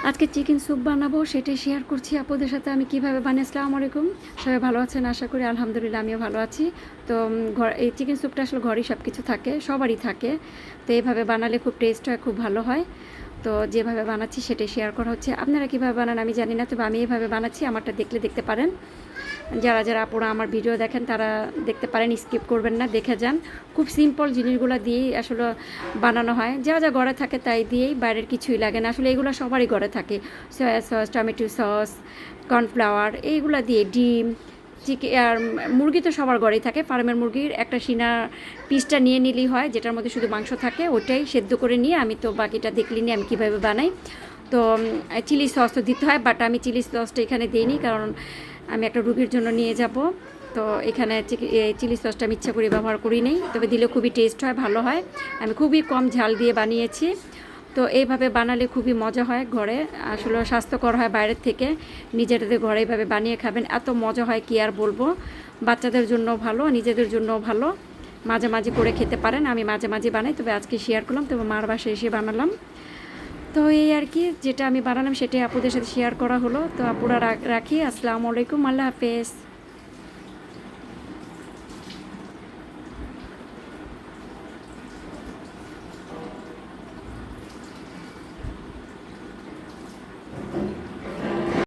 আজকে chicken soup বানাবো, সেটাই শেয়ার করছি আপনাদের সাথে আমি কিভাবে বানাই। আসসালামু আলাইকুম, সবাই ভালো আছেন আশা করি। আলহামদুলিল্লাহ আমিও ভালো আছি। তো এই চিকেন স্যুপটা আসলে ঘরেই সব কিছু থাকে, সবারই থাকে। তো এইভাবে বানালে খুব টেস্ট হয়, খুব ভালো হয়। তো যেভাবে বানাচ্ছি সেটাই শেয়ার করা হচ্ছে। আপনারা কীভাবে বানান আমি জানি না, তবে আমি এইভাবে বানাচ্ছি। আমারটা দেখলে দেখতে পারেন। যারা যারা আপুরা আমার ভিডিও দেখেন তারা দেখতে পারেন, স্কিপ করবেন না, দেখে যান। খুব সিম্পল জিনিসগুলো দিয়েই আসলে বানানো হয়, যা যা ঘরে থাকে তাই দিয়েই, বাইরের কিছুই লাগে না। আসলে এগুলো সবারই ঘরে থাকে, soya sauce, tomato sauce, cornflour, এইগুলো দিয়ে ডিম, চিকেন আর মুরগি তো সবার ঘরেই থাকে। ফার্মের মুরগির একটা সিনা পিসটা নিয়ে নিলেই হয়, যেটার মধ্যে শুধু মাংস থাকে, ওটাই সেদ্ধ করে নিয়ে আমি তো বাকিটা দেখলি নিয়ে আমি কীভাবে বানাই। তো চিলি সস তো দিতে হয়, বাট আমি চিলি সসটা এখানে দিইনি, কারণ আমি একটা রুগীর জন্য নিয়ে যাব। তো এখানে চিলি সসটা আমি ইচ্ছা করে ব্যবহার করি নেই, তবে দিলে খুবই টেস্ট হয়, ভালো হয়। আমি খুবই কম ঝাল দিয়ে বানিয়েছি। তো এইভাবে বানালে খুবই মজা হয় ঘরে, আসলে স্বাস্থ্যকর হয় বাইরের থেকে। নিজেদের ঘরে এইভাবে বানিয়ে খাবেন, এত মজা হয় কি আর বলবো। বাচ্চাদের জন্য ভালো, নিজেদের জন্য ভালো। মাঝে মাঝে করে খেতে পারেন, আমি মাঝে মাঝে বানাই, তবে আজকে শেয়ার করলাম, তবে মার বাসায় এসে বানালাম। তো এই আর কি, যেটা আমি বানালাম সেটাই আপুদের সাথে শেয়ার করা হলো। তো আপুরা রাখি। আসসালামু আলাইকুম, আল্লাহ হাফেজ।